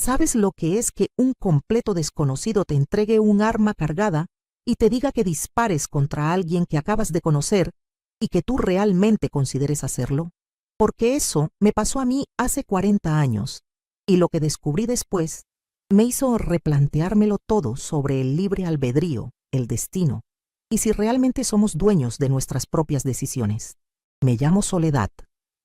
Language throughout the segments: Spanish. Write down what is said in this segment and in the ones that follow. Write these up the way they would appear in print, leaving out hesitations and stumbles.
¿Sabes lo que es que un completo desconocido te entregue un arma cargada y te diga que dispares contra alguien que acabas de conocer y que tú realmente consideres hacerlo? Porque eso me pasó a mí hace 40 años, y lo que descubrí después me hizo replanteármelo todo sobre el libre albedrío, el destino, y si realmente somos dueños de nuestras propias decisiones. Me llamo Soledad,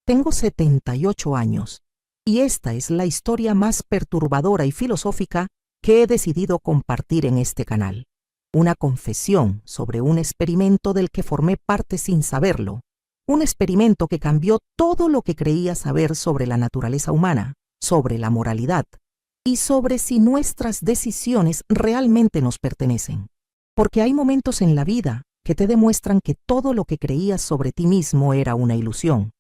tengo 78 años, y esta es la historia más perturbadora y filosófica que he decidido compartir en este canal. Una confesión sobre un experimento del que formé parte sin saberlo. Un experimento que cambió todo lo que creía saber sobre la naturaleza humana, sobre la moralidad y sobre si nuestras decisiones realmente nos pertenecen. Porque hay momentos en la vida que te demuestran que todo lo que creías sobre ti mismo era una ilusión.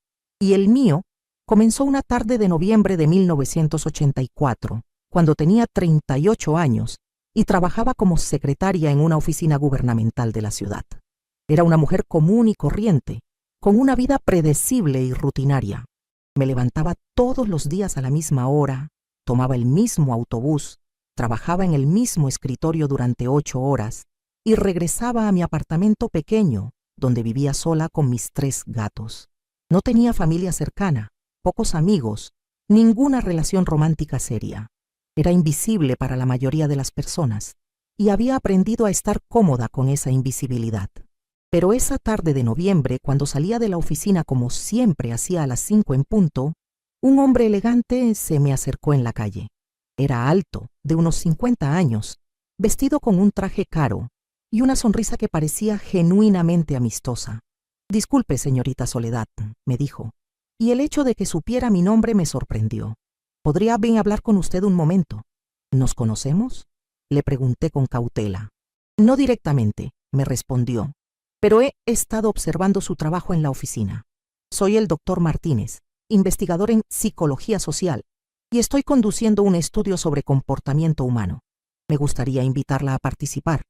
Y el mío comenzó una tarde de noviembre de 1984, cuando tenía 38 años y trabajaba como secretaria en una oficina gubernamental de la ciudad. Era una mujer común y corriente, con una vida predecible y rutinaria. Me levantaba todos los días a la misma hora, tomaba el mismo autobús, trabajaba en el mismo escritorio durante 8 horas y regresaba a mi apartamento pequeño, donde vivía sola con mis 3 gatos. No tenía familia cercana, pocos amigos, ninguna relación romántica seria. Era invisible para la mayoría de las personas y había aprendido a estar cómoda con esa invisibilidad. Pero esa tarde de noviembre, cuando salía de la oficina como siempre hacía a las 5 en punto, un hombre elegante se me acercó en la calle. Era alto, de unos 50 años, vestido con un traje caro y una sonrisa que parecía genuinamente amistosa. «Disculpe, señorita Soledad», me dijo, y el hecho de que supiera mi nombre me sorprendió. «¿Podría bien hablar con usted un momento?» «¿Nos conocemos?», le pregunté con cautela. «No directamente», me respondió, «pero he estado observando su trabajo en la oficina. Soy el doctor Martínez, investigador en psicología social, y estoy conduciendo un estudio sobre comportamiento humano. Me gustaría invitarla a participar».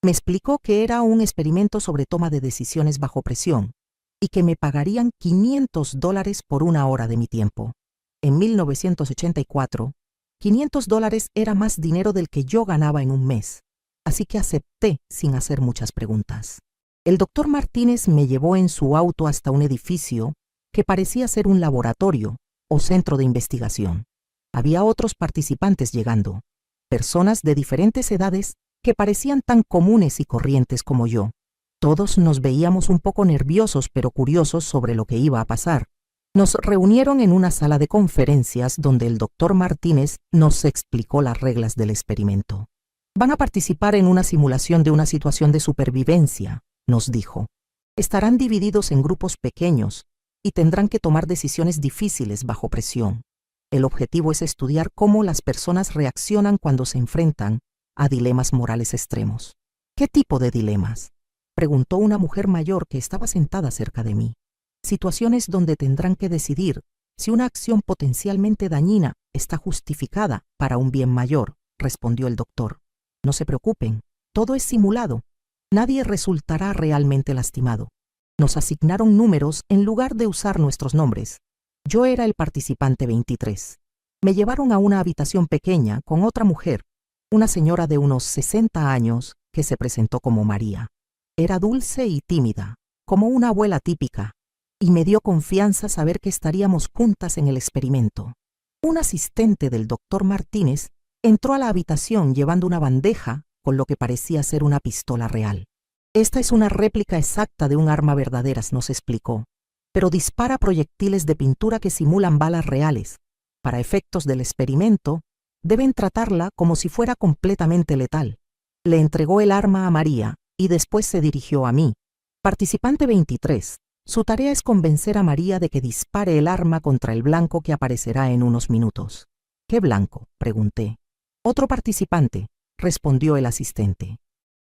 Me explicó que era un experimento sobre toma de decisiones bajo presión y que me pagarían $500 por 1 hora de mi tiempo. En 1984, $500 era más dinero del que yo ganaba en un mes, así que acepté sin hacer muchas preguntas. El doctor Martínez me llevó en su auto hasta un edificio que parecía ser un laboratorio o centro de investigación. Había otros participantes llegando, personas de diferentes edades que parecían tan comunes y corrientes como yo. Todos nos veíamos un poco nerviosos pero curiosos sobre lo que iba a pasar. Nos reunieron en una sala de conferencias donde el doctor Martínez nos explicó las reglas del experimento. «Van a participar en una simulación de una situación de supervivencia», nos dijo. «Estarán divididos en grupos pequeños y tendrán que tomar decisiones difíciles bajo presión. El objetivo es estudiar cómo las personas reaccionan cuando se enfrentan a dilemas morales extremos». «¿Qué tipo de dilemas?», preguntó una mujer mayor que estaba sentada cerca de mí. «Situaciones donde tendrán que decidir si una acción potencialmente dañina está justificada para un bien mayor», respondió el doctor. «No se preocupen, todo es simulado. Nadie resultará realmente lastimado. Nos asignaron números en lugar de usar nuestros nombres. Yo era el participante 23. Me llevaron a una habitación pequeña con otra mujer, una señora de unos 60 años que se presentó como María. Era dulce y tímida, como una abuela típica, y me dio confianza saber que estaríamos juntas en el experimento. Un asistente del doctor Martínez entró a la habitación llevando una bandeja con lo que parecía ser una pistola real. «Esta es una réplica exacta de un arma verdadera», nos explicó, «pero dispara proyectiles de pintura que simulan balas reales. Para efectos del experimento, deben tratarla como si fuera completamente letal». Le entregó el arma a María y después se dirigió a mí. «Participante 23, su tarea es convencer a María de que dispare el arma contra el blanco que aparecerá en unos minutos». «¿Qué blanco?», pregunté. «Otro participante», respondió el asistente.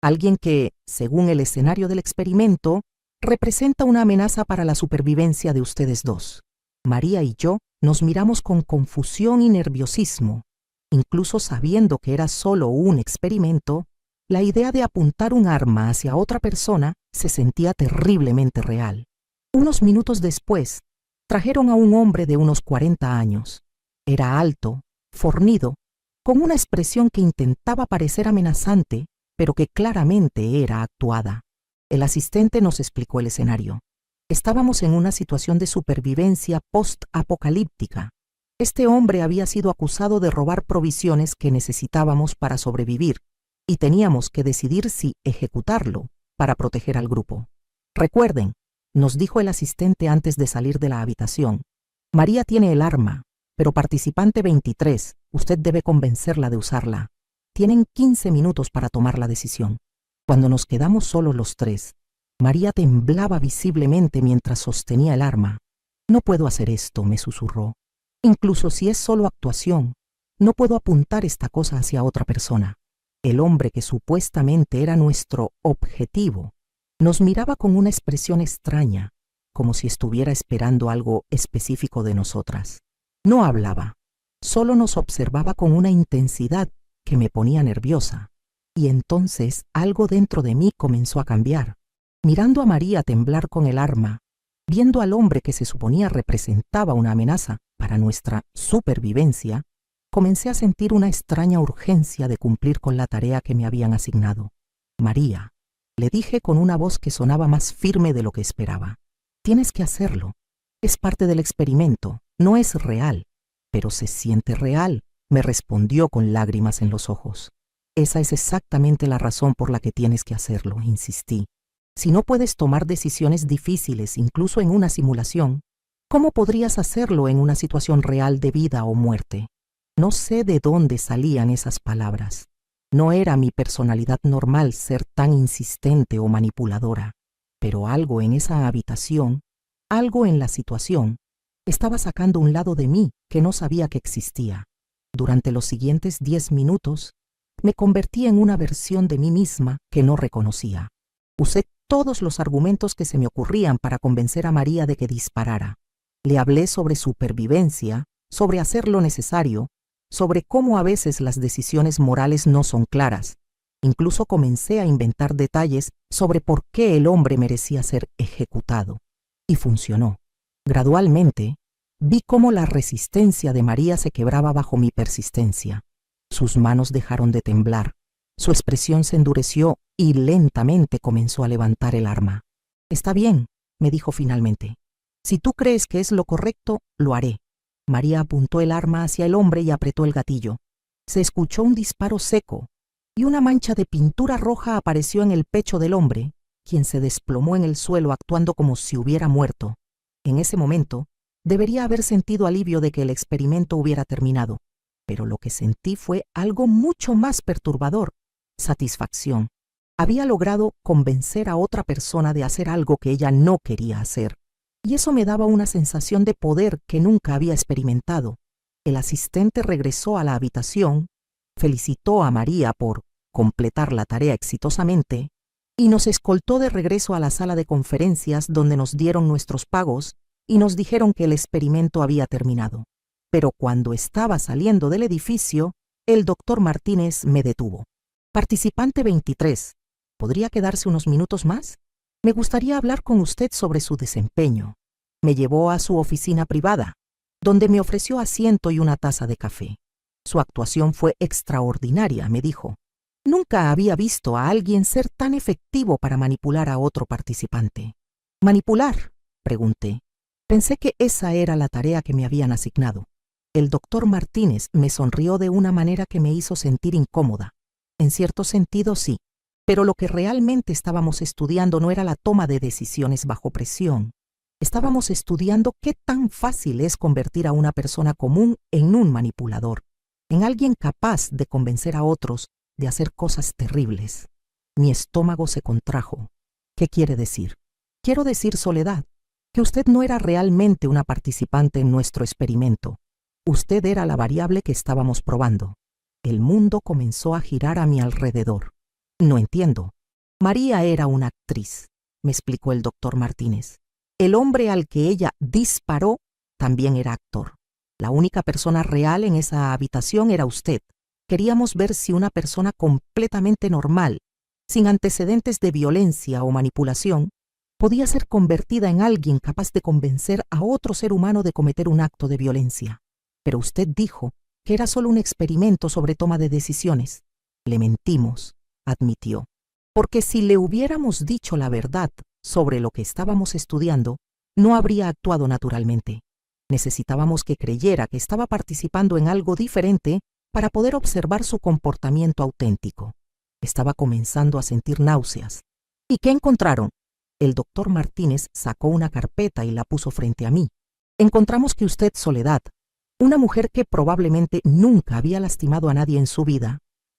«Alguien que, según el escenario del experimento, representa una amenaza para la supervivencia de ustedes dos». María y yo nos miramos con confusión y nerviosismo. Incluso sabiendo que era solo un experimento, la idea de apuntar un arma hacia otra persona se sentía terriblemente real. Unos minutos después, trajeron a un hombre de unos 40 años. Era alto, fornido con una expresión que intentaba parecer amenazante, pero que claramente era actuada. El asistente nos explicó el escenario. Estábamos en una situación de supervivencia post-apocalíptica. Este hombre había sido acusado de robar provisiones que necesitábamos para sobrevivir, y teníamos que decidir si ejecutarlo para proteger al grupo. Recuerden, nos dijo el asistente antes de salir de la habitación, María tiene el arma, pero participante 23, usted debe convencerla de usarla. Tienen 15 minutos para tomar la decisión. Cuando nos quedamos solos los tres, María temblaba visiblemente mientras sostenía el arma. No puedo hacer esto, me susurró. Incluso si es solo actuación, no puedo apuntar esta cosa hacia otra persona. El hombre que supuestamente era nuestro objetivo nos miraba con una expresión extraña, como si estuviera esperando algo específico de nosotras. No hablaba, solo nos observaba con una intensidad que me ponía nerviosa. Y entonces algo dentro de mí comenzó a cambiar. Mirando a María temblar con el arma, viendo al hombre que se suponía representaba una amenaza para nuestra supervivencia, comencé a sentir una extraña urgencia de cumplir con la tarea que me habían asignado. María, le dije con una voz que sonaba más firme de lo que esperaba. Tienes que hacerlo. Es parte del experimento, no es real, pero se siente real, me respondió con lágrimas en los ojos. Esa es exactamente la razón por la que tienes que hacerlo, insistí. Si no puedes tomar decisiones difíciles incluso en una simulación, ¿cómo podrías hacerlo en una situación real de vida o muerte? No sé de dónde salían esas palabras. No era mi personalidad normal ser tan insistente o manipuladora, pero algo en esa habitación, algo en la situación, estaba sacando un lado de mí que no sabía que existía. Durante los siguientes 10 minutos, me convertí en una versión de mí misma que no reconocía. Usé todos los argumentos que se me ocurrían para convencer a María de que disparara. Le hablé sobre supervivencia, sobre hacer lo necesario, sobre cómo a veces las decisiones morales no son claras. Incluso comencé a inventar detalles sobre por qué el hombre merecía ser ejecutado. Y funcionó. Gradualmente, vi cómo la resistencia de María se quebraba bajo mi persistencia. Sus manos dejaron de temblar, su expresión se endureció y lentamente comenzó a levantar el arma. Está bien, me dijo finalmente. Si tú crees que es lo correcto, lo haré. María apuntó el arma hacia el hombre y apretó el gatillo. Se escuchó un disparo seco y una mancha de pintura roja apareció en el pecho del hombre, quien se desplomó en el suelo actuando como si hubiera muerto. En ese momento, debería haber sentido alivio de que el experimento hubiera terminado, pero lo que sentí fue algo mucho más perturbador: satisfacción. Había logrado convencer a otra persona de hacer algo que ella no quería hacer, y eso me daba una sensación de poder que nunca había experimentado. El asistente regresó a la habitación, felicitó a María por completar la tarea exitosamente y nos escoltó de regreso a la sala de conferencias donde nos dieron nuestros pagos y nos dijeron que el experimento había terminado. Pero cuando estaba saliendo del edificio, el doctor Martínez me detuvo. Participante 23, ¿podría quedarse unos minutos más? Me gustaría hablar con usted sobre su desempeño. Me llevó a su oficina privada, donde me ofreció asiento y una taza de café. Su actuación fue extraordinaria, me dijo. Nunca había visto a alguien ser tan efectivo para manipular a otro participante. ¿Manipular?, pregunté. Pensé que esa era la tarea que me habían asignado. El doctor Martínez me sonrió de una manera que me hizo sentir incómoda. En cierto sentido, sí, pero lo que realmente estábamos estudiando no era la toma de decisiones bajo presión. Estábamos estudiando qué tan fácil es convertir a una persona común en un manipulador, en alguien capaz de convencer a otros de hacer cosas terribles. Mi estómago se contrajo. ¿Qué quiere decir? Quiero decir, Soledad, que usted no era realmente una participante en nuestro experimento. Usted era la variable que estábamos probando. El mundo comenzó a girar a mi alrededor. No entiendo. María era una actriz, me explicó el doctor Martínez. El hombre al que ella disparó también era actor. La única persona real en esa habitación era usted. Queríamos ver si una persona completamente normal, sin antecedentes de violencia o manipulación, podía ser convertida en alguien capaz de convencer a otro ser humano de cometer un acto de violencia. Pero usted dijo que era solo un experimento sobre toma de decisiones. Le mentimos, admitió, porque si le hubiéramos dicho la verdad sobre lo que estábamos estudiando, no habría actuado naturalmente. Necesitábamos que creyera que estaba participando en algo diferente para poder observar su comportamiento auténtico. Estaba comenzando a sentir náuseas. ¿Y qué encontraron? El doctor Martínez sacó una carpeta y la puso frente a mí. Encontramos que usted, Soledad, una mujer que probablemente nunca había lastimado a nadie en su vida,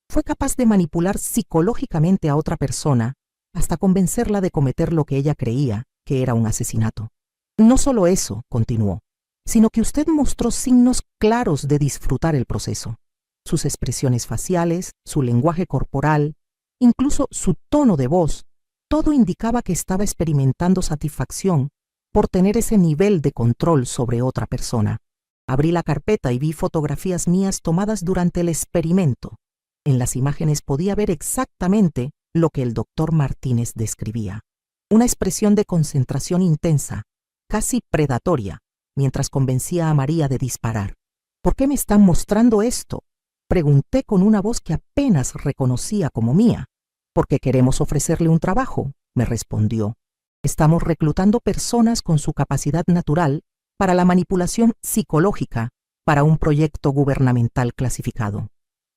fue capaz de manipular psicológicamente a otra persona hasta convencerla de cometer lo que ella creía que era un asesinato. No solo eso, continuó, sino que usted mostró signos claros de disfrutar el proceso. Sus expresiones faciales, su lenguaje corporal, incluso su tono de voz, todo indicaba que estaba experimentando satisfacción por tener ese nivel de control sobre otra persona. Abrí la carpeta y vi fotografías mías tomadas durante el experimento. En las imágenes podía ver exactamente lo que el doctor Martínez describía. Una expresión de concentración intensa, casi predatoria, mientras convencía a María de disparar. ¿Por qué me están mostrando esto?, pregunté con una voz que apenas reconocía como mía. Porque queremos ofrecerle un trabajo, me respondió. Estamos reclutando personas con su capacidad natural para la manipulación psicológica para un proyecto gubernamental clasificado.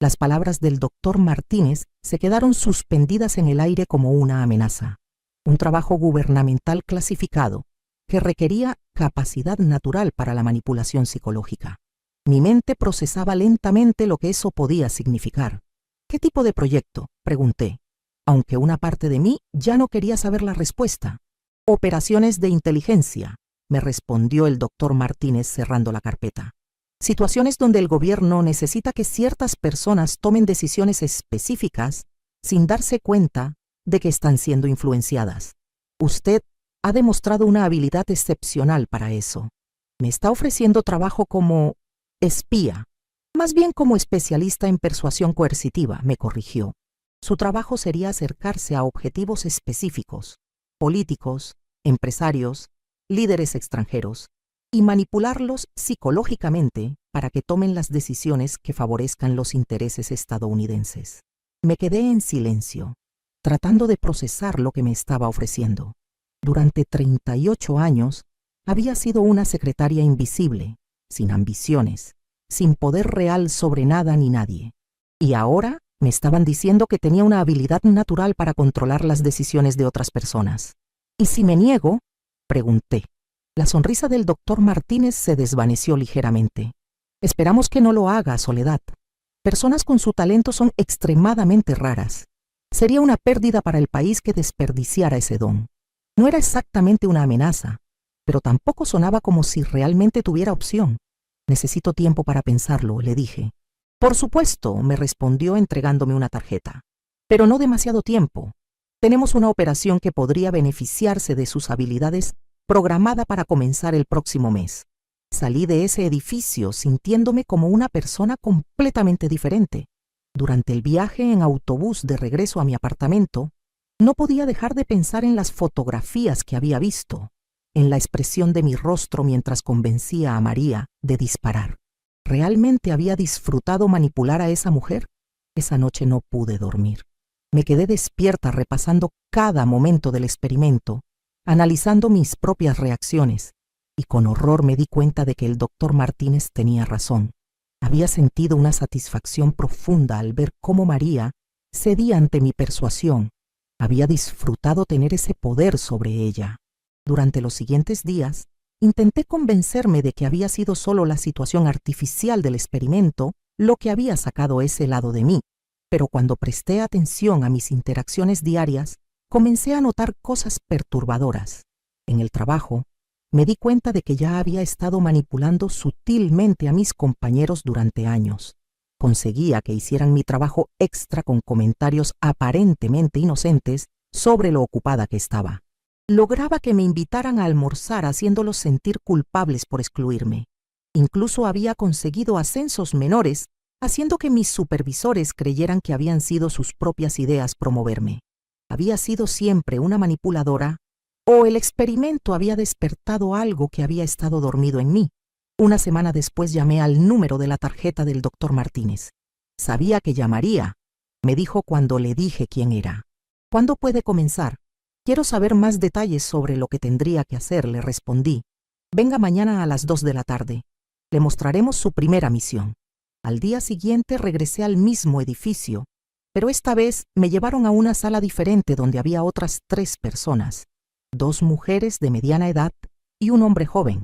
Las palabras del doctor Martínez se quedaron suspendidas en el aire como una amenaza. Un trabajo gubernamental clasificado que requería capacidad natural para la manipulación psicológica. Mi mente procesaba lentamente lo que eso podía significar. ¿Qué tipo de proyecto?, pregunté, aunque una parte de mí ya no quería saber la respuesta. Operaciones de inteligencia, me respondió el doctor Martínez cerrando la carpeta. Situaciones donde el gobierno necesita que ciertas personas tomen decisiones específicas sin darse cuenta de que están siendo influenciadas. Usted ha demostrado una habilidad excepcional para eso. Me está ofreciendo trabajo como espía, más bien como especialista en persuasión coercitiva, me corrigió. Su trabajo sería acercarse a objetivos específicos, políticos, empresarios, líderes extranjeros, y manipularlos psicológicamente para que tomen las decisiones que favorezcan los intereses estadounidenses. Me quedé en silencio, tratando de procesar lo que me estaba ofreciendo. Durante 38 años había sido una secretaria invisible, sin ambiciones, sin poder real sobre nada ni nadie. Y ahora me estaban diciendo que tenía una habilidad natural para controlar las decisiones de otras personas. ¿Y si me niego?, pregunté. La sonrisa del doctor Martínez se desvaneció ligeramente. Esperamos que no lo haga, Soledad. Personas con su talento son extremadamente raras. Sería una pérdida para el país que desperdiciara ese don. No era exactamente una amenaza, pero tampoco sonaba como si realmente tuviera opción. Necesito tiempo para pensarlo, le dije. Por supuesto, me respondió entregándome una tarjeta. Pero no demasiado tiempo. Tenemos una operación que podría beneficiarse de sus habilidades programada para comenzar el próximo mes. Salí de ese edificio sintiéndome como una persona completamente diferente. Durante el viaje en autobús de regreso a mi apartamento, no podía dejar de pensar en las fotografías que había visto, en la expresión de mi rostro mientras convencía a María de disparar. ¿Realmente había disfrutado manipular a esa mujer? Esa noche no pude dormir. Me quedé despierta repasando cada momento del experimento, analizando mis propias reacciones, y con horror me di cuenta de que el doctor Martínez tenía razón. Había sentido una satisfacción profunda al ver cómo María cedía ante mi persuasión. Había disfrutado tener ese poder sobre ella. Durante los siguientes días, intenté convencerme de que había sido solo la situación artificial del experimento lo que había sacado ese lado de mí, pero cuando presté atención a mis interacciones diarias, comencé a notar cosas perturbadoras. En el trabajo, me di cuenta de que ya había estado manipulando sutilmente a mis compañeros durante años. Conseguía que hicieran mi trabajo extra con comentarios aparentemente inocentes sobre lo ocupada que estaba. Lograba que me invitaran a almorzar haciéndolos sentir culpables por excluirme. Incluso había conseguido ascensos menores, haciendo que mis supervisores creyeran que habían sido sus propias ideas promoverme. ¿Había sido siempre una manipuladora? ¿O el experimento había despertado algo que había estado dormido en mí? Una semana después llamé al número de la tarjeta del doctor Martínez. Sabía que llamaría, me dijo cuando le dije quién era. ¿Cuándo puede comenzar? Quiero saber más detalles sobre lo que tendría que hacer, le respondí. Venga mañana a las 2 de la tarde. Le mostraremos su primera misión. Al día siguiente regresé al mismo edificio, pero esta vez me llevaron a una sala diferente donde había otras 3 personas, 2 mujeres de mediana edad y un hombre joven.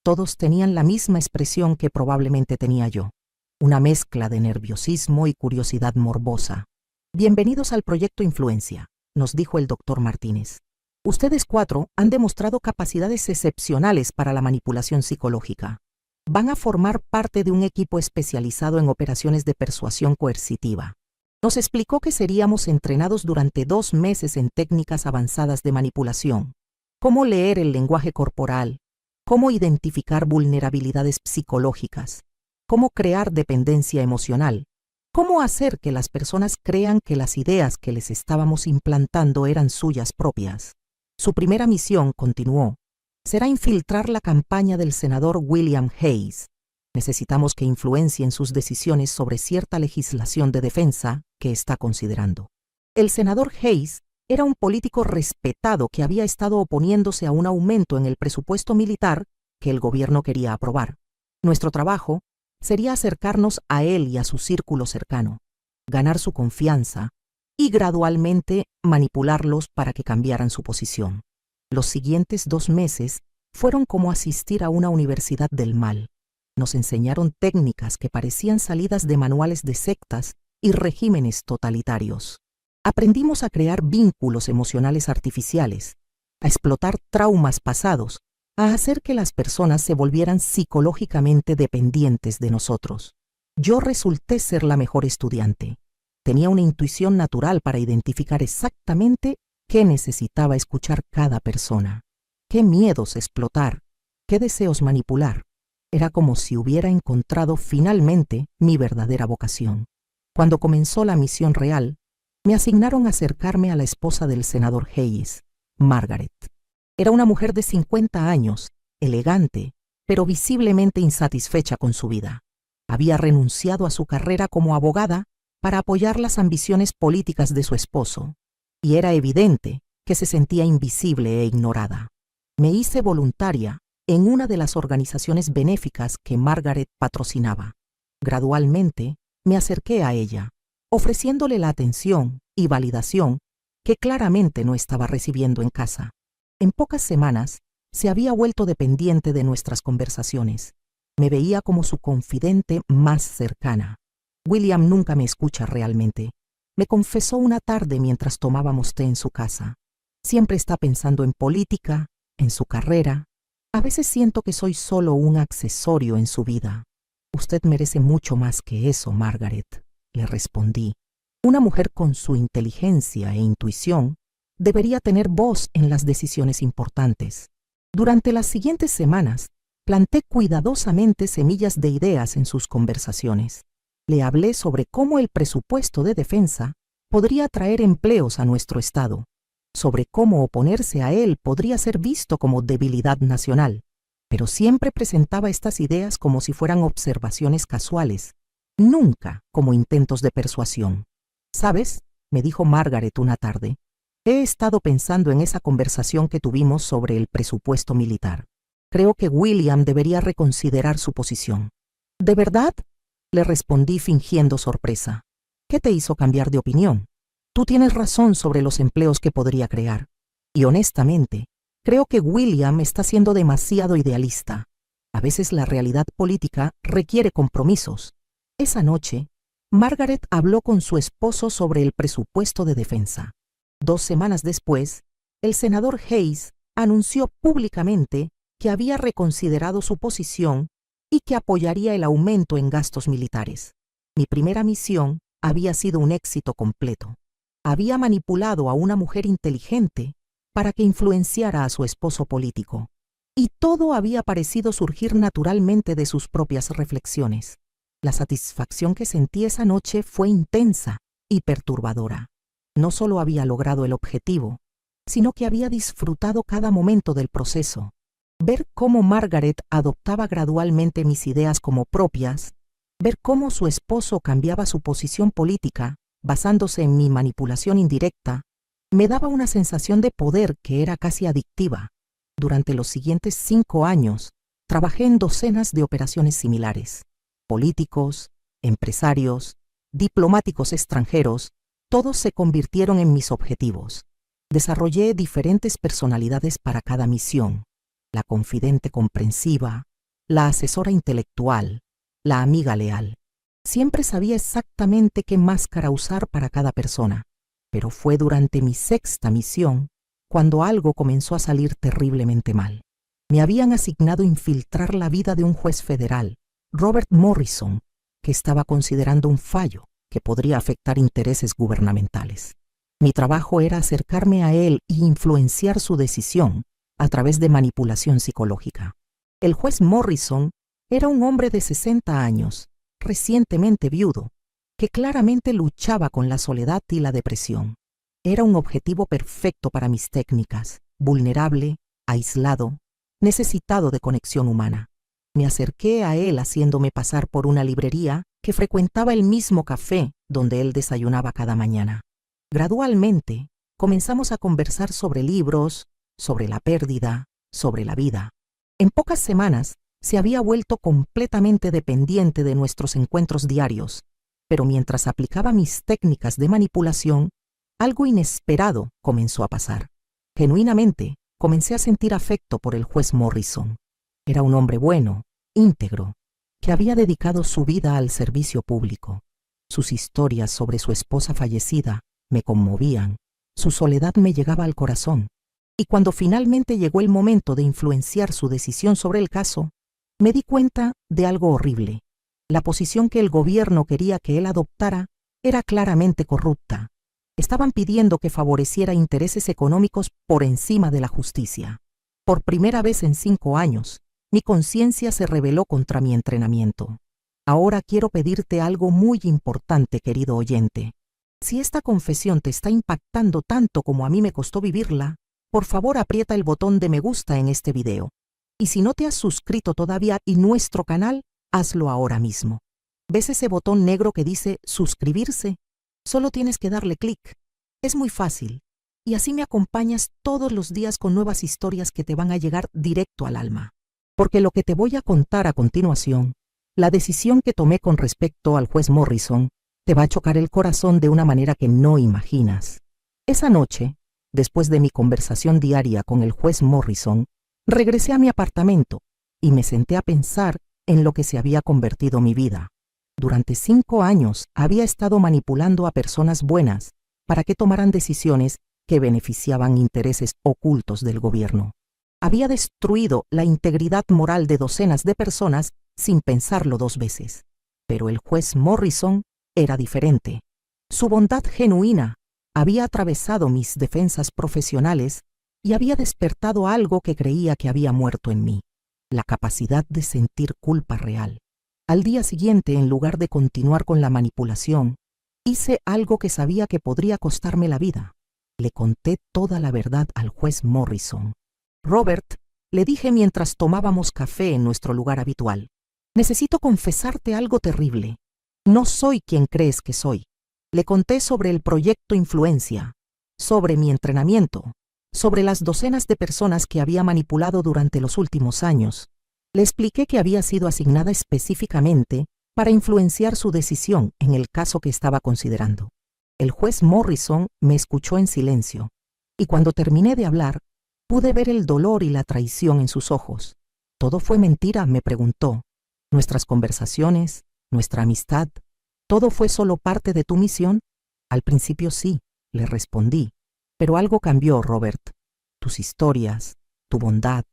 Todos tenían la misma expresión que probablemente tenía yo, una mezcla de nerviosismo y curiosidad morbosa. Bienvenidos al proyecto Influencia, nos dijo el doctor Martínez. Ustedes 4 han demostrado capacidades excepcionales para la manipulación psicológica. Van a formar parte de un equipo especializado en operaciones de persuasión coercitiva. Nos explicó que seríamos entrenados durante 2 meses en técnicas avanzadas de manipulación, cómo leer el lenguaje corporal, cómo identificar vulnerabilidades psicológicas, cómo crear dependencia emocional, cómo hacer que las personas crean que las ideas que les estábamos implantando eran suyas propias. Su primera misión, continuó, será infiltrar la campaña del senador William Hayes. Necesitamos que influencien sus decisiones sobre cierta legislación de defensa que está considerando. El senador Hayes era un político respetado que había estado oponiéndose a un aumento en el presupuesto militar que el gobierno quería aprobar. Nuestro trabajo sería acercarnos a él y a su círculo cercano, ganar su confianza y gradualmente manipularlos para que cambiaran su posición. Los siguientes 2 meses fueron como asistir a una universidad del mal. Nos enseñaron técnicas que parecían salidas de manuales de sectas y regímenes totalitarios. Aprendimos a crear vínculos emocionales artificiales, a explotar traumas pasados, a hacer que las personas se volvieran psicológicamente dependientes de nosotros. Yo resulté ser la mejor estudiante. Tenía una intuición natural para identificar exactamente qué necesitaba escuchar cada persona, qué miedos explotar, qué deseos manipular. Era como si hubiera encontrado finalmente mi verdadera vocación. Cuando comenzó la misión real, me asignaron a acercarme a la esposa del senador Hayes, Margaret. Era una mujer de 50 años, elegante, pero visiblemente insatisfecha con su vida. Había renunciado a su carrera como abogada para apoyar las ambiciones políticas de su esposo, y era evidente que se sentía invisible e ignorada. Me hice voluntaria en una de las organizaciones benéficas que Margaret patrocinaba. Gradualmente me acerqué a ella, ofreciéndole la atención y validación que claramente no estaba recibiendo en casa. En pocas semanas se había vuelto dependiente de nuestras conversaciones. Me veía como su confidente más cercana. William nunca me escucha realmente. Me confesó una tarde mientras tomábamos té en su casa. Siempre está pensando en política, en su carrera. A veces siento que soy solo un accesorio en su vida. Usted merece mucho más que eso, Margaret, le respondí. Una mujer con su inteligencia e intuición debería tener voz en las decisiones importantes. Durante las siguientes semanas, planté cuidadosamente semillas de ideas en sus conversaciones. Le hablé sobre cómo el presupuesto de defensa podría traer empleos a nuestro Estado, sobre cómo oponerse a él podría ser visto como debilidad nacional, pero siempre presentaba estas ideas como si fueran observaciones casuales, nunca como intentos de persuasión. ¿Sabes?, me dijo Margaret una tarde, he estado pensando en esa conversación que tuvimos sobre el presupuesto militar. Creo que William debería reconsiderar su posición. ¿De verdad?, le respondí fingiendo sorpresa. ¿Qué te hizo cambiar de opinión? Tú tienes razón sobre los empleos que podría crear. Y honestamente, creo que William está siendo demasiado idealista. A veces la realidad política requiere compromisos. Esa noche, Margaret habló con su esposo sobre el presupuesto de defensa. 2 semanas después, el senador Hayes anunció públicamente que había reconsiderado su posición y que apoyaría el aumento en gastos militares. Mi primera misión había sido un éxito completo. Había manipulado a una mujer inteligente para que influenciara a su esposo político, y todo había parecido surgir naturalmente de sus propias reflexiones. La satisfacción que sentí esa noche fue intensa y perturbadora. No solo había logrado el objetivo, sino que había disfrutado cada momento del proceso. Ver cómo Margaret adoptaba gradualmente mis ideas como propias, ver cómo su esposo cambiaba su posición política basándose en mi manipulación indirecta, me daba una sensación de poder que era casi adictiva. Durante los siguientes 5 años, trabajé en docenas de operaciones similares. Políticos, empresarios, diplomáticos extranjeros, todos se convirtieron en mis objetivos. Desarrollé diferentes personalidades para cada misión: la confidente comprensiva, la asesora intelectual, la amiga leal. Siempre sabía exactamente qué máscara usar para cada persona, pero fue durante mi 6ª misión cuando algo comenzó a salir terriblemente mal. Me habían asignado infiltrar la vida de un juez federal, Robert Morrison, que estaba considerando un fallo que podría afectar intereses gubernamentales. Mi trabajo era acercarme a él y influenciar su decisión a través de manipulación psicológica. El juez Morrison era un hombre de 60 años, recientemente viudo, que claramente luchaba con la soledad y la depresión. Era un objetivo perfecto para mis técnicas: vulnerable, aislado, necesitado de conexión humana. Me acerqué a él haciéndome pasar por una librería que frecuentaba el mismo café donde él desayunaba cada mañana. Gradualmente, comenzamos a conversar sobre libros, sobre la pérdida, sobre la vida. En pocas semanas, se había vuelto completamente dependiente de nuestros encuentros diarios, pero mientras aplicaba mis técnicas de manipulación, algo inesperado comenzó a pasar. Genuinamente, comencé a sentir afecto por el juez Morrison. Era un hombre bueno, íntegro, que había dedicado su vida al servicio público. Sus historias sobre su esposa fallecida me conmovían, su soledad me llegaba al corazón, y cuando finalmente llegó el momento de influenciar su decisión sobre el caso, me di cuenta de algo horrible. La posición que el gobierno quería que él adoptara era claramente corrupta. Estaban pidiendo que favoreciera intereses económicos por encima de la justicia. Por primera vez en 5 años, mi conciencia se rebeló contra mi entrenamiento. Ahora quiero pedirte algo muy importante, querido oyente. Si esta confesión te está impactando tanto como a mí me costó vivirla, por favor aprieta el botón de me gusta en este video. Y si no te has suscrito todavía y nuestro canal, hazlo ahora mismo. ¿Ves ese botón negro que dice suscribirse? Solo tienes que darle clic. Es muy fácil. Y así me acompañas todos los días con nuevas historias que te van a llegar directo al alma. Porque lo que te voy a contar a continuación, la decisión que tomé con respecto al juez Morrison, te va a chocar el corazón de una manera que no imaginas. Esa noche, después de mi conversación diaria con el juez Morrison, regresé a mi apartamento y me senté a pensar en lo que se había convertido mi vida. Durante 5 años había estado manipulando a personas buenas para que tomaran decisiones que beneficiaban intereses ocultos del gobierno. Había destruido la integridad moral de docenas de personas sin pensarlo 2 veces. Pero el juez Morrison era diferente. Su bondad genuina había atravesado mis defensas profesionales y había despertado algo que creía que había muerto en mí: la capacidad de sentir culpa real. Al día siguiente, en lugar de continuar con la manipulación, hice algo que sabía que podría costarme la vida. Le conté toda la verdad al juez Morrison. Robert, le dije mientras tomábamos café en nuestro lugar habitual, necesito confesarte algo terrible. No soy quien crees que soy. Le conté sobre el proyecto Influencia, sobre mi entrenamiento, sobre las docenas de personas que había manipulado durante los últimos años. Le expliqué que había sido asignada específicamente para influenciar su decisión en el caso que estaba considerando. El juez Morrison me escuchó en silencio, y cuando terminé de hablar, pude ver el dolor y la traición en sus ojos. ¿Todo fue mentira?, me preguntó. ¿Nuestras conversaciones, nuestra amistad, todo fue solo parte de tu misión? Al principio sí, le respondí, pero algo cambió, Robert. Tus historias, tu bondad,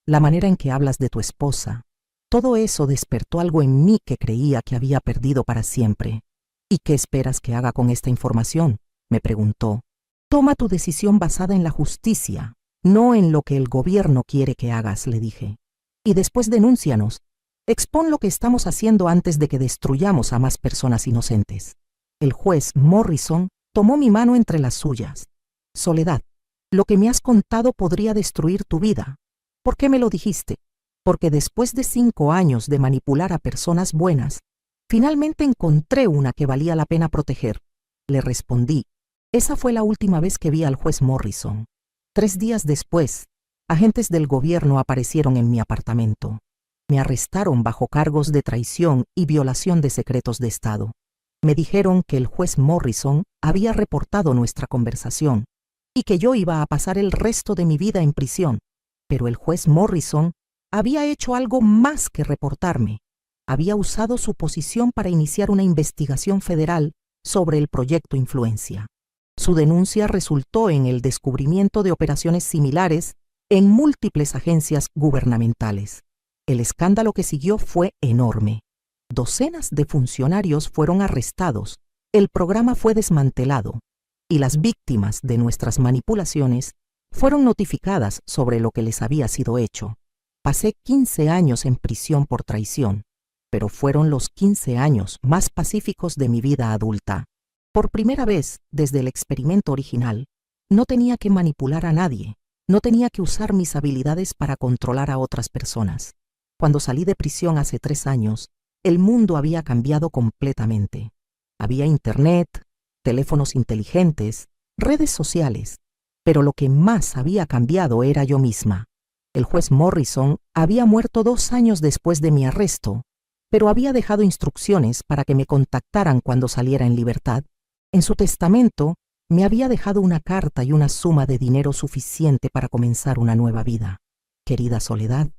la manera en que hablas de tu esposa, todo eso despertó algo en mí que creía que había perdido para siempre. ¿Y qué esperas que haga con esta información?, me preguntó. Toma tu decisión basada en la justicia, no en lo que el gobierno quiere que hagas, le dije. Y después denúncianos. Expón lo que estamos haciendo antes de que destruyamos a más personas inocentes. El juez Morrison tomó mi mano entre las suyas. Soledad, lo que me has contado podría destruir tu vida. ¿Por qué me lo dijiste? Porque después de 5 años de manipular a personas buenas, finalmente encontré una que valía la pena proteger. Le respondí. Esa fue la última vez que vi al juez Morrison. 3 días después, agentes del gobierno aparecieron en mi apartamento. Me arrestaron bajo cargos de traición y violación de secretos de Estado. Me dijeron que el juez Morrison había reportado nuestra conversación y que yo iba a pasar el resto de mi vida en prisión. Pero el juez Morrison había hecho algo más que reportarme. Había usado su posición para iniciar una investigación federal sobre el proyecto Influencia. Su denuncia resultó en el descubrimiento de operaciones similares en múltiples agencias gubernamentales. El escándalo que siguió fue enorme. Docenas de funcionarios fueron arrestados, el programa fue desmantelado y las víctimas de nuestras manipulaciones fueron notificadas sobre lo que les había sido hecho. Pasé 15 años en prisión por traición, pero fueron los 15 años más pacíficos de mi vida adulta. Por primera vez, desde el experimento original, no tenía que manipular a nadie, no tenía que usar mis habilidades para controlar a otras personas. Cuando salí de prisión hace 3 años, el mundo había cambiado completamente. Había internet, teléfonos inteligentes, redes sociales, pero lo que más había cambiado era yo misma. El juez Morrison había muerto 2 años después de mi arresto, pero había dejado instrucciones para que me contactaran cuando saliera en libertad. En su testamento, me había dejado una carta y una suma de dinero suficiente para comenzar una nueva vida. Querida Soledad,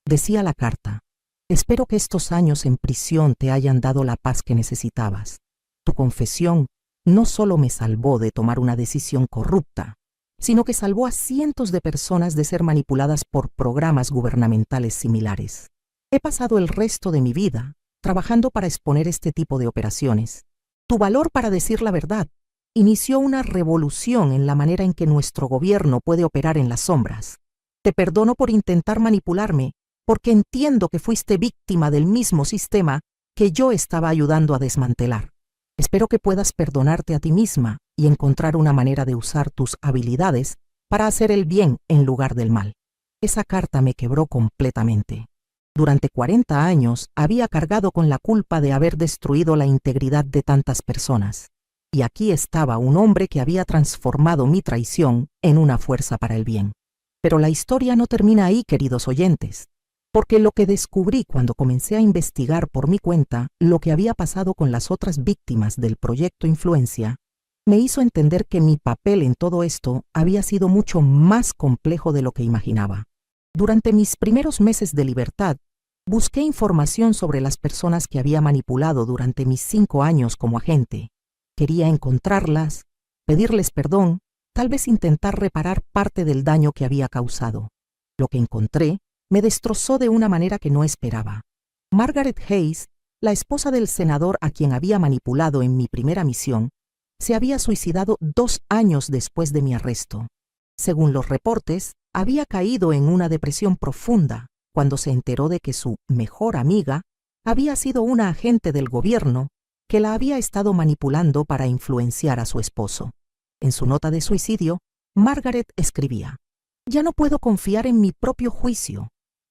decía la carta, espero que estos años en prisión te hayan dado la paz que necesitabas. Tu confesión no solo me salvó de tomar una decisión corrupta, sino que salvó a cientos de personas de ser manipuladas por programas gubernamentales similares. He pasado el resto de mi vida trabajando para exponer este tipo de operaciones. Tu valor para decir la verdad inició una revolución en la manera en que nuestro gobierno puede operar en las sombras. Te perdono por intentar manipularme, porque entiendo que fuiste víctima del mismo sistema que yo estaba ayudando a desmantelar. Espero que puedas perdonarte a ti misma y encontrar una manera de usar tus habilidades para hacer el bien en lugar del mal. Esa carta me quebró completamente. Durante 40 años había cargado con la culpa de haber destruido la integridad de tantas personas. Y aquí estaba un hombre que había transformado mi traición en una fuerza para el bien. Pero la historia no termina ahí, queridos oyentes, porque lo que descubrí cuando comencé a investigar por mi cuenta lo que había pasado con las otras víctimas del proyecto Influencia, me hizo entender que mi papel en todo esto había sido mucho más complejo de lo que imaginaba. Durante mis primeros meses de libertad, busqué información sobre las personas que había manipulado durante mis 5 años como agente. Quería encontrarlas, pedirles perdón, tal vez intentar reparar parte del daño que había causado. Lo que encontré me destrozó de una manera que no esperaba. Margaret Hayes, la esposa del senador a quien había manipulado en mi primera misión, se había suicidado 2 años después de mi arresto. Según los reportes, había caído en una depresión profunda cuando se enteró de que su mejor amiga había sido una agente del gobierno que la había estado manipulando para influenciar a su esposo. En su nota de suicidio, Margaret escribía: «Ya no puedo confiar en mi propio juicio.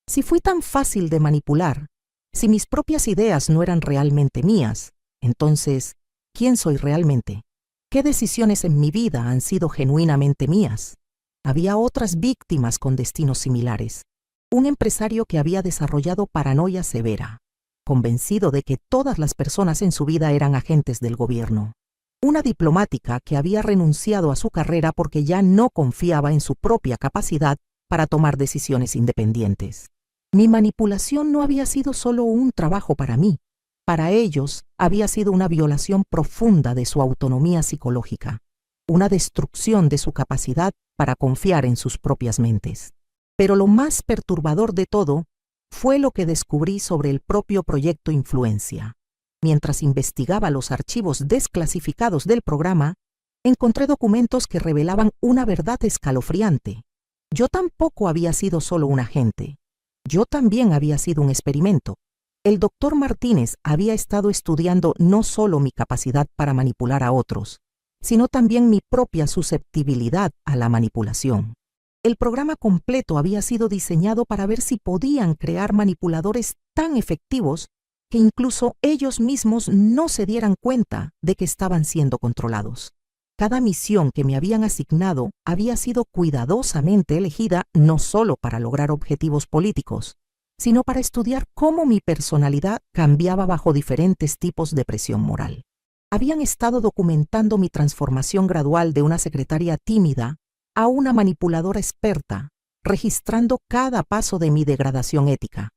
Si fui tan fácil de manipular, si mis propias ideas no eran realmente mías, entonces, ¿quién soy realmente? ¿Qué decisiones en mi vida han sido genuinamente mías?». Había otras víctimas con destinos similares. Un empresario que había desarrollado paranoia severa, convencido de que todas las personas en su vida eran agentes del gobierno. Una diplomática que había renunciado a su carrera porque ya no confiaba en su propia capacidad para tomar decisiones independientes. Mi manipulación no había sido solo un trabajo para mí. Para ellos había sido una violación profunda de su autonomía psicológica, una destrucción de su capacidad para confiar en sus propias mentes. Pero lo más perturbador de todo fue lo que descubrí sobre el propio proyecto Influencia. Mientras investigaba los archivos desclasificados del programa, encontré documentos que revelaban una verdad escalofriante. Yo tampoco había sido solo un agente. Yo también había sido un experimento. El doctor Martínez había estado estudiando no solo mi capacidad para manipular a otros, sino también mi propia susceptibilidad a la manipulación. El programa completo había sido diseñado para ver si podían crear manipuladores tan efectivos que incluso ellos mismos no se dieran cuenta de que estaban siendo controlados. Cada misión que me habían asignado había sido cuidadosamente elegida no solo para lograr objetivos políticos, sino para estudiar cómo mi personalidad cambiaba bajo diferentes tipos de presión moral. Habían estado documentando mi transformación gradual de una secretaria tímida a una manipuladora experta, registrando cada paso de mi degradación ética.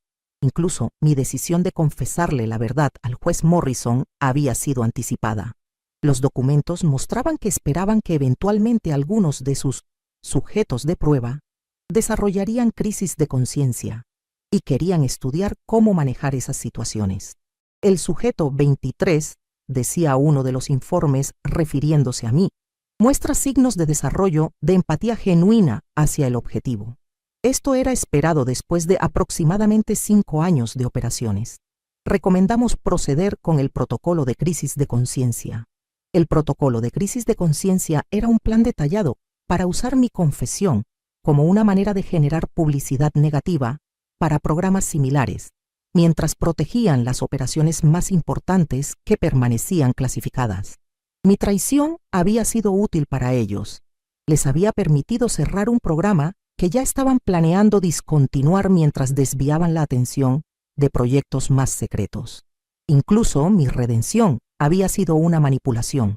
Incluso mi decisión de confesarle la verdad al juez Morrison había sido anticipada. Los documentos mostraban que esperaban que eventualmente algunos de sus sujetos de prueba desarrollarían crisis de conciencia y querían estudiar cómo manejar esas situaciones. El sujeto 23, decía uno de los informes refiriéndose a mí, muestra signos de desarrollo de empatía genuina hacia el objetivo. Esto era esperado después de aproximadamente 5 años de operaciones. Recomendamos proceder con el protocolo de crisis de conciencia. El protocolo de crisis de conciencia era un plan detallado para usar mi confesión como una manera de generar publicidad negativa para programas similares, mientras protegían las operaciones más importantes que permanecían clasificadas. Mi traición había sido útil para ellos. Les había permitido cerrar un programa que ya estaban planeando discontinuar mientras desviaban la atención de proyectos más secretos. Incluso mi redención había sido una manipulación.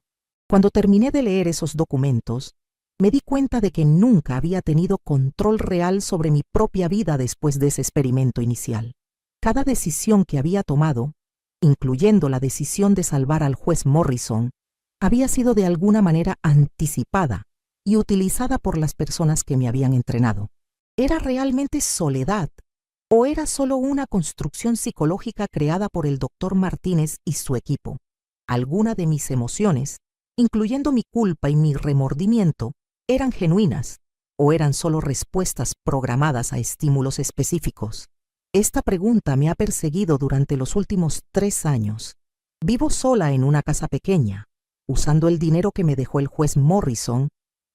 Cuando terminé de leer esos documentos, me di cuenta de que nunca había tenido control real sobre mi propia vida después de ese experimento inicial. Cada decisión que había tomado, incluyendo la decisión de salvar al juez Morrison, había sido de alguna manera anticipada y utilizada por las personas que me habían entrenado. ¿Era realmente soledad o era solo una construcción psicológica creada por el Dr. Martínez y su equipo? Algunas de mis emociones, incluyendo mi culpa y mi remordimiento, eran genuinas o eran solo respuestas programadas a estímulos específicos. Esta pregunta me ha perseguido durante los últimos 3 años. Vivo sola en una casa pequeña, usando el dinero que me dejó el juez Morrison,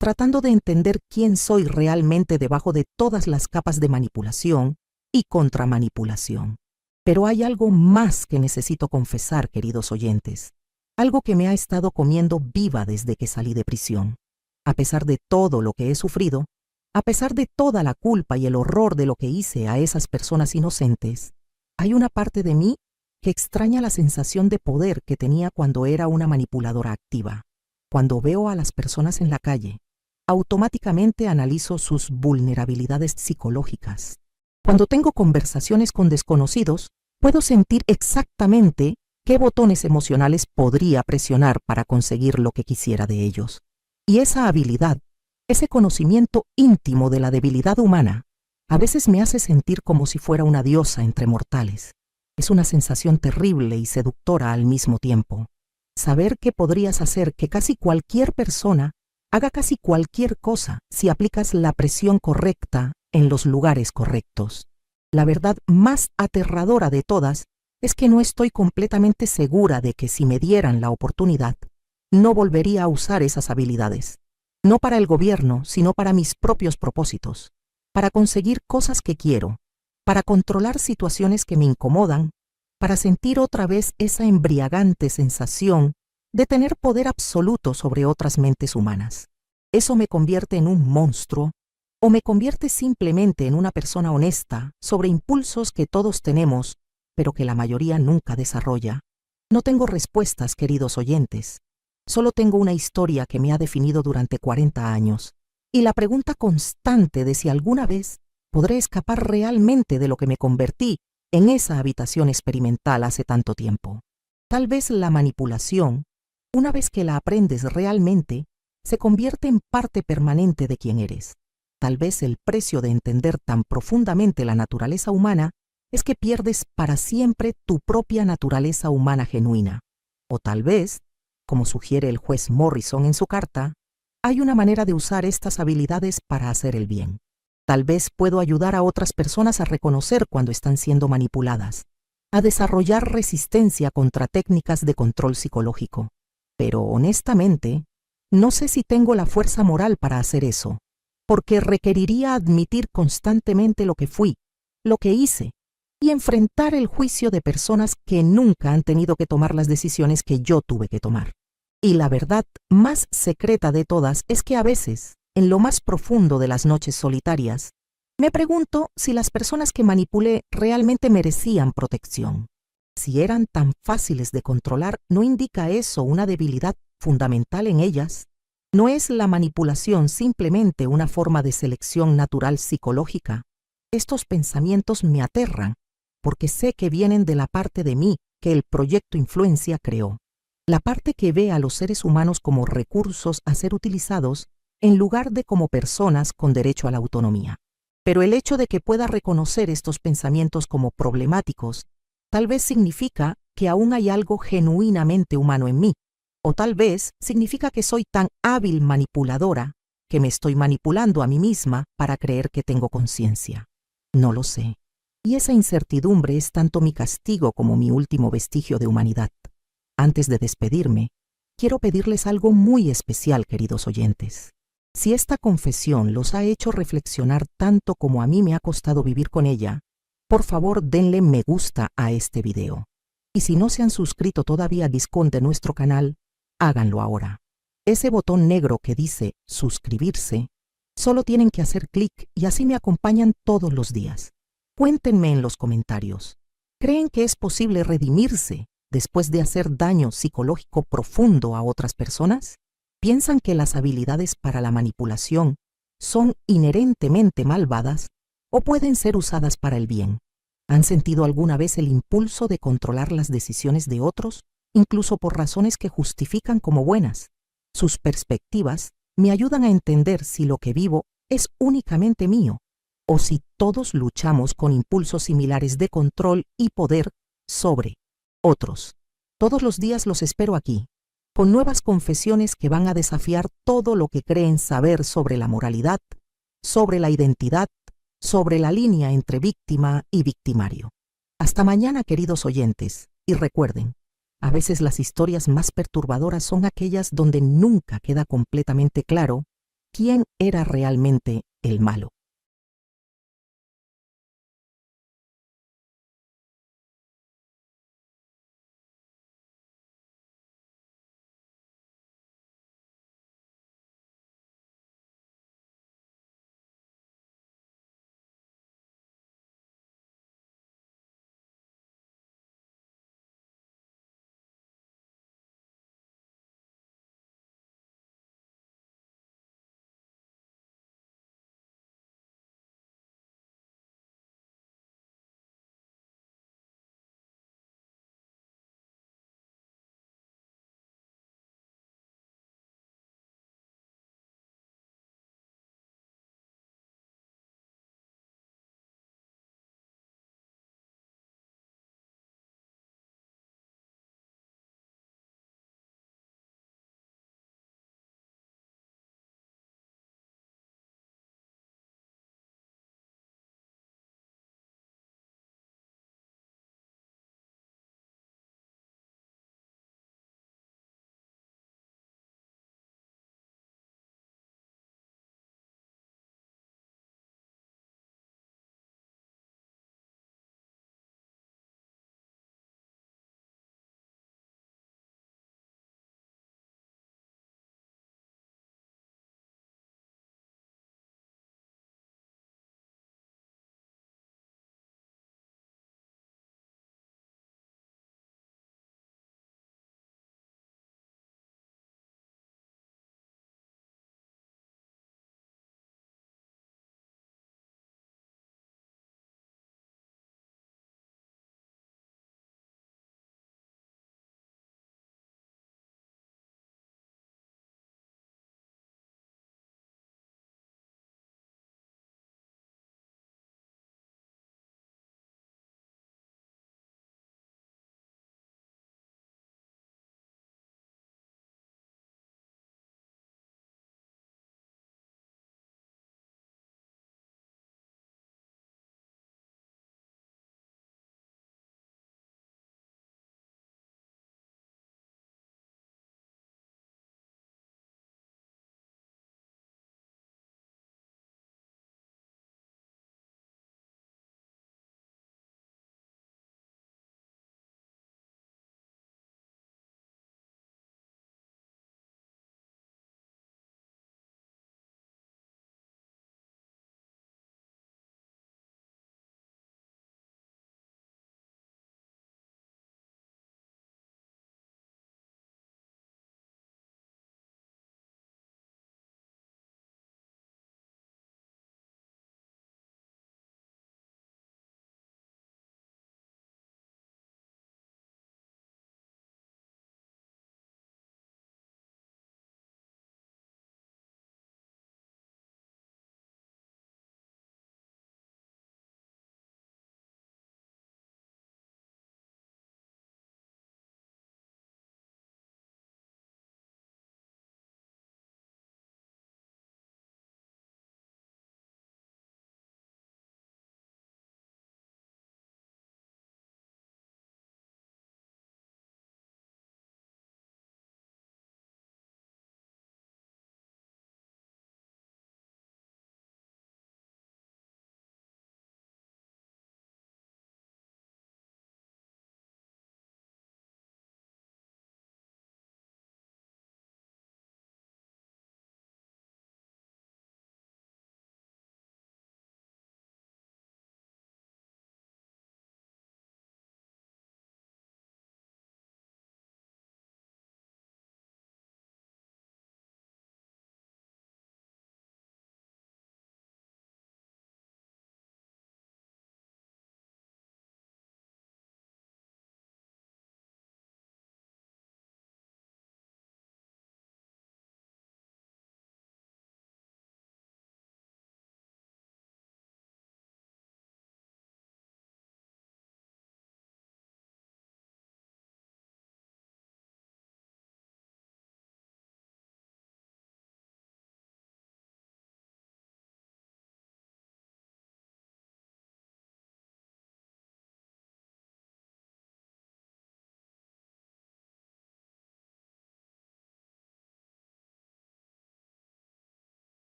tratando de entender quién soy realmente debajo de todas las capas de manipulación y contramanipulación. Pero hay algo más que necesito confesar, queridos oyentes. Algo que me ha estado comiendo viva desde que salí de prisión. A pesar de todo lo que he sufrido, a pesar de toda la culpa y el horror de lo que hice a esas personas inocentes, hay una parte de mí que extraña la sensación de poder que tenía cuando era una manipuladora activa. Cuando veo a las personas en la calle, automáticamente analizo sus vulnerabilidades psicológicas. Cuando tengo conversaciones con desconocidos, puedo sentir exactamente qué botones emocionales podría presionar para conseguir lo que quisiera de ellos. Y esa habilidad, ese conocimiento íntimo de la debilidad humana, a veces me hace sentir como si fuera una diosa entre mortales. Es una sensación terrible y seductora al mismo tiempo. Saber que podrías hacer que casi cualquier persona haga casi cualquier cosa si aplicas la presión correcta en los lugares correctos. La verdad más aterradora de todas es que no estoy completamente segura de que si me dieran la oportunidad, no volvería a usar esas habilidades. No para el gobierno, sino para mis propios propósitos, para conseguir cosas que quiero, para controlar situaciones que me incomodan, para sentir otra vez esa embriagante sensación de tener poder absoluto sobre otras mentes humanas. ¿Eso me convierte en un monstruo o me convierte simplemente en una persona honesta sobre impulsos que todos tenemos, pero que la mayoría nunca desarrolla? No tengo respuestas, queridos oyentes. Solo tengo una historia que me ha definido durante 40 años y la pregunta constante de si alguna vez podré escapar realmente de lo que me convertí en esa habitación experimental hace tanto tiempo. Tal vez la manipulación, una vez que la aprendes realmente, se convierte en parte permanente de quién eres. Tal vez el precio de entender tan profundamente la naturaleza humana es que pierdes para siempre tu propia naturaleza humana genuina. O tal vez, como sugiere el juez Morrison en su carta, hay una manera de usar estas habilidades para hacer el bien. Tal vez puedo ayudar a otras personas a reconocer cuando están siendo manipuladas, a desarrollar resistencia contra técnicas de control psicológico. Pero honestamente, no sé si tengo la fuerza moral para hacer eso. porque requeriría admitir constantemente lo que fui, lo que hice, y enfrentar el juicio de personas que nunca han tenido que tomar las decisiones que yo tuve que tomar. Y la verdad más secreta de todas es que a veces, en lo más profundo de las noches solitarias, me pregunto si las personas que manipulé realmente merecían protección. Si eran tan fáciles de controlar, ¿no indica eso una debilidad fundamental en ellas? ¿No es la manipulación simplemente una forma de selección natural psicológica? Estos pensamientos me aterran, porque sé que vienen de la parte de mí que el proyecto Influencia creó. La parte que ve a los seres humanos como recursos a ser utilizados en lugar de como personas con derecho a la autonomía. Pero el hecho de que pueda reconocer estos pensamientos como problemáticos tal vez significa que aún hay algo genuinamente humano en mí, o tal vez significa que soy tan hábil manipuladora que me estoy manipulando a mí misma para creer que tengo conciencia. No lo sé. Y esa incertidumbre es tanto mi castigo como mi último vestigio de humanidad. Antes de despedirme, quiero pedirles algo muy especial, queridos oyentes. Si esta confesión los ha hecho reflexionar tanto como a mí me ha costado vivir con ella, por favor denle me gusta a este video. Y si no se han suscrito todavía al Discord de nuestro canal, háganlo ahora. Ese botón negro que dice suscribirse, solo tienen que hacer clic y así me acompañan todos los días. Cuéntenme en los comentarios, ¿creen que es posible redimirse después de hacer daño psicológico profundo a otras personas? ¿Piensan que las habilidades para la manipulación son inherentemente malvadas o pueden ser usadas para el bien? ¿Han sentido alguna vez el impulso de controlar las decisiones de otros, incluso por razones que justifican como buenas? Sus perspectivas me ayudan a entender si lo que vivo es únicamente mío o si todos luchamos con impulsos similares de control y poder sobre otros. Todos los días los espero aquí, con nuevas confesiones que van a desafiar todo lo que creen saber sobre la moralidad, sobre la identidad, sobre la línea entre víctima y victimario. Hasta mañana, queridos oyentes, y recuerden, a veces las historias más perturbadoras son aquellas donde nunca queda completamente claro quién era realmente el malo.